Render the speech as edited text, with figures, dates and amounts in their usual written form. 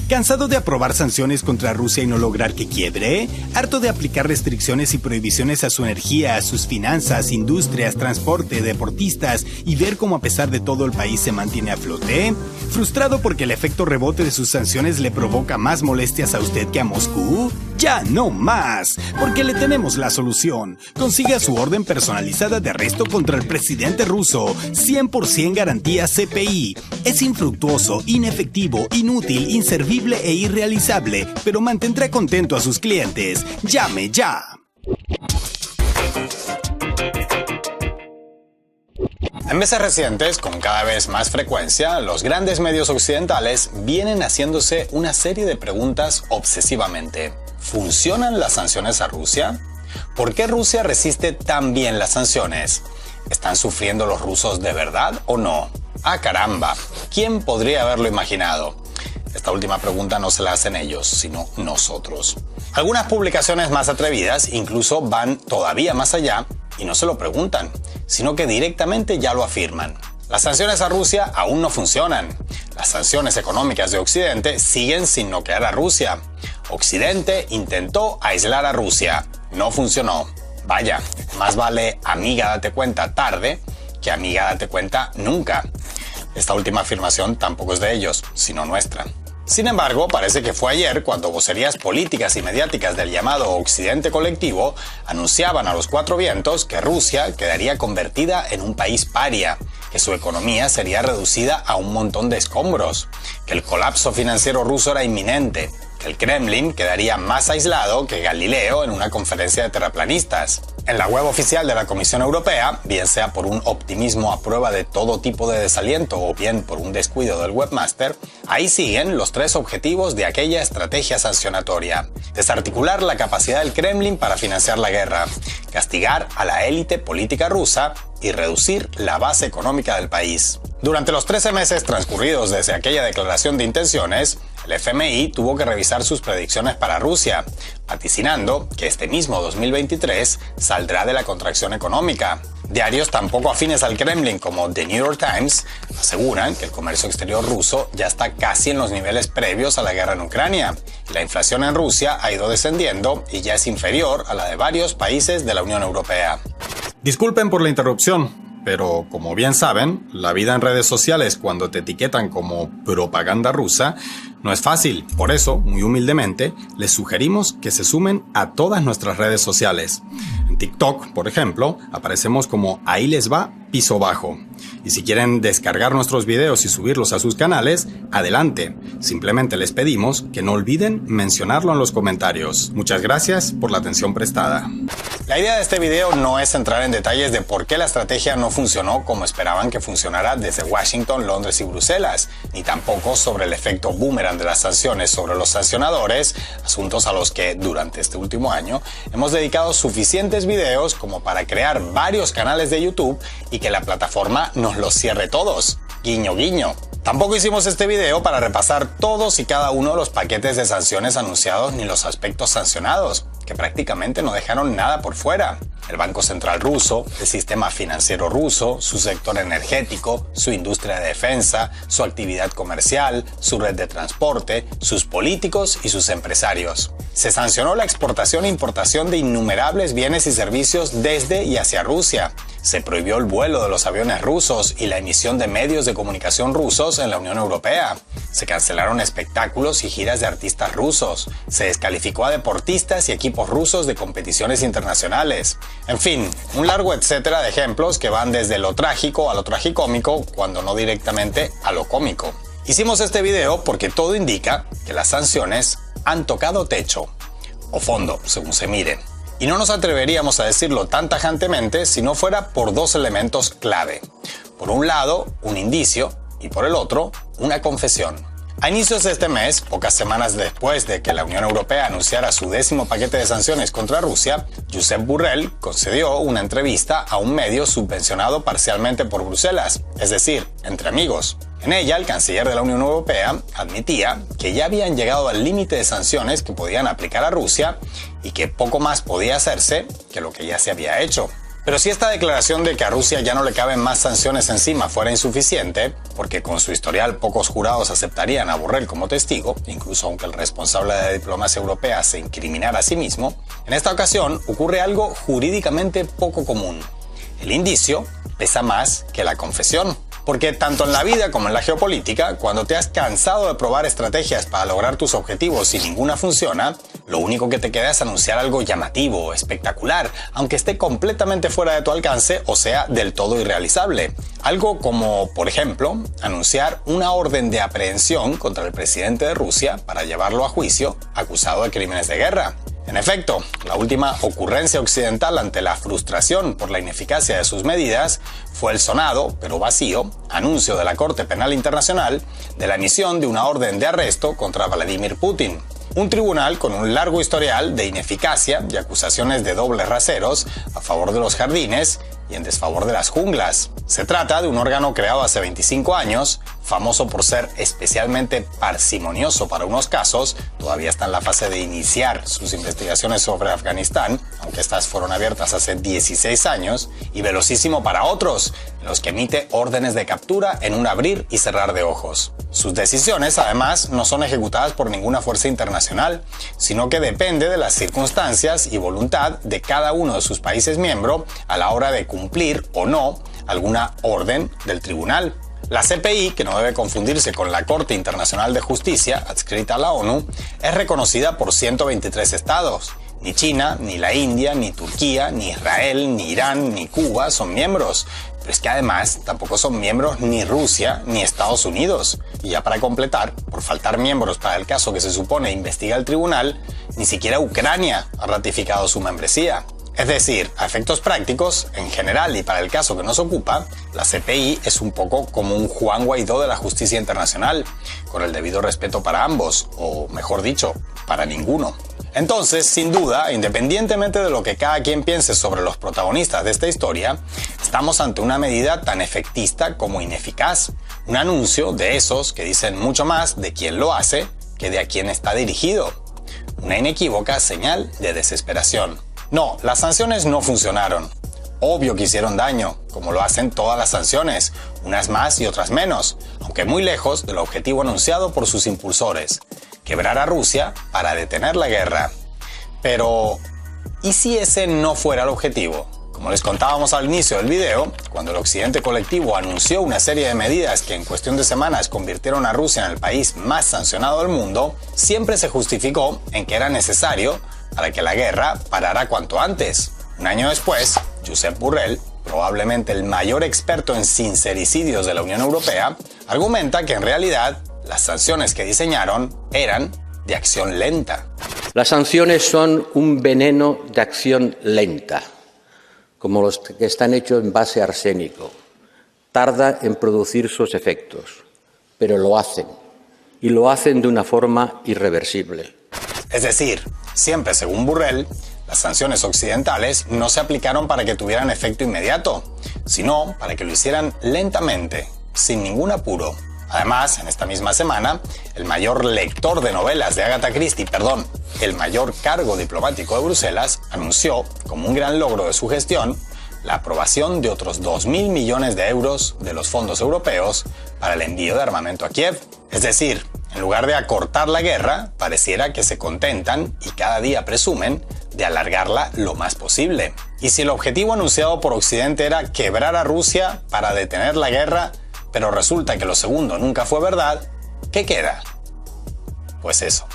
¿Cansado de aprobar sanciones contra Rusia y no lograr que quiebre? ¿Harto de aplicar restricciones y prohibiciones a su energía, a sus finanzas, industrias, transporte, deportistas y ver cómo a pesar de todo el país se mantiene a flote? ¿Frustrado porque el efecto rebote de sus sanciones le provoca más molestias a usted que a Moscú? ¡Ya no más! Porque le tenemos la solución. Consiga su orden personalizada de arresto contra el presidente ruso. 100% garantía CPI. Es infructuoso, inefectivo, inútil, inservible e irrealizable, pero mantendrá contento a sus clientes. ¡Llame ya! En meses recientes, con cada vez más frecuencia, los grandes medios occidentales vienen haciéndose una serie de preguntas obsesivamente. ¿Funcionan las sanciones a Rusia? ¿Por qué Rusia resiste tan bien las sanciones? ¿Están sufriendo los rusos de verdad o no? ¡Ah, caramba! ¿Quién podría haberlo imaginado? Esta última pregunta no se la hacen ellos, sino nosotros. Algunas publicaciones más atrevidas incluso van todavía más allá y no se lo preguntan, sino que directamente ya lo afirman. Las sanciones a Rusia aún no funcionan. Las sanciones económicas de Occidente siguen sin noquear a Rusia. Occidente intentó aislar a Rusia. No funcionó. Vaya, más vale amiga date cuenta tarde que amiga date cuenta nunca. Esta última afirmación tampoco es de ellos, sino nuestra. Sin embargo, parece que fue ayer cuando vocerías políticas y mediáticas del llamado Occidente colectivo anunciaban a los cuatro vientos que Rusia quedaría convertida en un país paria, que su economía sería reducida a un montón de escombros, que el colapso financiero ruso era inminente, que el Kremlin quedaría más aislado que Galileo en una conferencia de terraplanistas. En la web oficial de la Comisión Europea, bien sea por un optimismo a prueba de todo tipo de desaliento o bien por un descuido del webmaster, ahí siguen los tres objetivos de aquella estrategia sancionatoria. Desarticular la capacidad del Kremlin para financiar la guerra, castigar a la élite política rusa y reducir la base económica del país. Durante los 13 meses transcurridos desde aquella declaración de intenciones, el FMI tuvo que revisar sus predicciones para Rusia, vaticinando que este mismo 2023 saldrá de la contracción económica. Diarios tan poco afines al Kremlin como The New York Times aseguran que el comercio exterior ruso ya está casi en los niveles previos a la guerra en Ucrania. La inflación en Rusia ha ido descendiendo y ya es inferior a la de varios países de la Unión Europea. Disculpen por la interrupción, pero como bien saben, la vida en redes sociales cuando te etiquetan como propaganda rusa no es fácil. Por eso, muy humildemente, les sugerimos que se sumen a todas nuestras redes sociales. En TikTok, por ejemplo, aparecemos como Ahí les va, piso bajo. Y si quieren descargar nuestros videos y subirlos a sus canales, adelante. Simplemente les pedimos que no olviden mencionarlo en los comentarios. Muchas gracias por la atención prestada. La idea de este video no es entrar en detalles de por qué la estrategia no funcionó como esperaban que funcionara desde Washington, Londres y Bruselas, ni tampoco sobre el efecto boomerang de las sanciones sobre los sancionadores, asuntos a los que durante este último año hemos dedicado suficientes videos como para crear varios canales de YouTube y que la plataforma nos los cierre todos. Guiño, guiño. Tampoco hicimos este video para repasar todos y cada uno de los paquetes de sanciones anunciados ni los aspectos sancionados, que prácticamente no dejaron nada por fuera. El Banco Central ruso, el sistema financiero ruso, su sector energético, su industria de defensa, su actividad comercial, su red de transporte, sus políticos y sus empresarios. Se sancionó la exportación e importación de innumerables bienes y servicios desde y hacia Rusia. Se prohibió el vuelo de los aviones rusos y la emisión de medios de comunicación rusos en la Unión Europea. Se cancelaron espectáculos y giras de artistas rusos. Se descalificó a deportistas y equipos rusos de competiciones internacionales. En fin, un largo etcétera de ejemplos que van desde lo trágico a lo tragicómico, cuando no directamente a lo cómico. Hicimos este video porque todo indica que las sanciones han tocado techo, o fondo, según se mire. Y no nos atreveríamos a decirlo tan tajantemente si no fuera por dos elementos clave. Por un lado, un indicio, y por el otro, una confesión. A inicios de este mes, pocas semanas después de que la Unión Europea anunciara su 10º paquete de sanciones contra Rusia, Josep Borrell concedió una entrevista a un medio subvencionado parcialmente por Bruselas, es decir, entre amigos. En ella, el canciller de la Unión Europea admitía que ya habían llegado al límite de sanciones que podían aplicar a Rusia y que poco más podía hacerse que lo que ya se había hecho. Pero si esta declaración de que a Rusia ya no le caben más sanciones encima fuera insuficiente, porque con su historial pocos jurados aceptarían a Borrell como testigo, incluso aunque el responsable de la diplomacia europea se incriminara a sí mismo, en esta ocasión ocurre algo jurídicamente poco común. El indicio pesa más que la confesión. Porque tanto en la vida como en la geopolítica, cuando te has cansado de probar estrategias para lograr tus objetivos y ninguna funciona, lo único que te queda es anunciar algo llamativo, espectacular, aunque esté completamente fuera de tu alcance o sea del todo irrealizable. Algo como, por ejemplo, anunciar una orden de aprehensión contra el presidente de Rusia para llevarlo a juicio acusado de crímenes de guerra. En efecto, la última ocurrencia occidental ante la frustración por la ineficacia de sus medidas fue el sonado, pero vacío, anuncio de la Corte Penal Internacional de la emisión de una orden de arresto contra Vladimir Putin. Un tribunal con un largo historial de ineficacia y acusaciones de dobles raseros a favor de los jardines y en desfavor de las junglas. Se trata de un órgano creado hace 25 años, famoso por ser especialmente parsimonioso para unos casos, todavía está en la fase de iniciar sus investigaciones sobre Afganistán, aunque estas fueron abiertas hace 16 años, y velocísimo para otros, en los que emite órdenes de captura en un abrir y cerrar de ojos. Sus decisiones, además, no son ejecutadas por ninguna fuerza internacional, sino que depende de las circunstancias y voluntad de cada uno de sus países miembros a la hora de cumplir o no alguna orden del tribunal. La CPI, que no debe confundirse con la Corte Internacional de Justicia, adscrita a la ONU, es reconocida por 123 estados. Ni China, ni la India, ni Turquía, ni Israel, ni Irán, ni Cuba son miembros. Pero es que además tampoco son miembros ni Rusia ni Estados Unidos. Y ya para completar, por faltar miembros para el caso que se supone investiga el tribunal, ni siquiera Ucrania ha ratificado su membresía. Es decir, a efectos prácticos, en general y para el caso que nos ocupa, la CPI es un poco como un Juan Guaidó de la justicia internacional, con el debido respeto para ambos, o mejor dicho, para ninguno. Entonces, sin duda, independientemente de lo que cada quien piense sobre los protagonistas de esta historia, estamos ante una medida tan efectista como ineficaz, un anuncio de esos que dicen mucho más de quién lo hace que de a quién está dirigido, una inequívoca señal de desesperación. No, las sanciones no funcionaron. Obvio que hicieron daño, como lo hacen todas las sanciones, unas más y otras menos, aunque muy lejos del objetivo anunciado por sus impulsores, quebrar a Rusia para detener la guerra. Pero, ¿y si ese no fuera el objetivo? Como les contábamos al inicio del video, cuando el occidente colectivo anunció una serie de medidas que en cuestión de semanas convirtieron a Rusia en el país más sancionado del mundo, siempre se justificó en que era necesario para que la guerra parara cuanto antes. Un año después, Josep Borrell, probablemente el mayor experto en sincericidios de la Unión Europea, argumenta que en realidad las sanciones que diseñaron eran de acción lenta. Las sanciones son un veneno de acción lenta, como los que están hechos en base a arsénico. Tarda en producir sus efectos, pero lo hacen, y lo hacen de una forma irreversible. Es decir, siempre según Borrell, las sanciones occidentales no se aplicaron para que tuvieran efecto inmediato, sino para que lo hicieran lentamente, sin ningún apuro. Además, en esta misma semana, el mayor lector de novelas de Agatha Christie, el mayor cargo diplomático de Bruselas, anunció, como un gran logro de su gestión, la aprobación de otros 2.000 millones de euros de los fondos europeos para el envío de armamento a Kiev. Es decir, en lugar de acortar la guerra, pareciera que se contentan y cada día presumen de alargarla lo más posible. Y si el objetivo anunciado por Occidente era quebrar a Rusia para detener la guerra, pero resulta que lo segundo nunca fue verdad, ¿qué queda? Pues eso.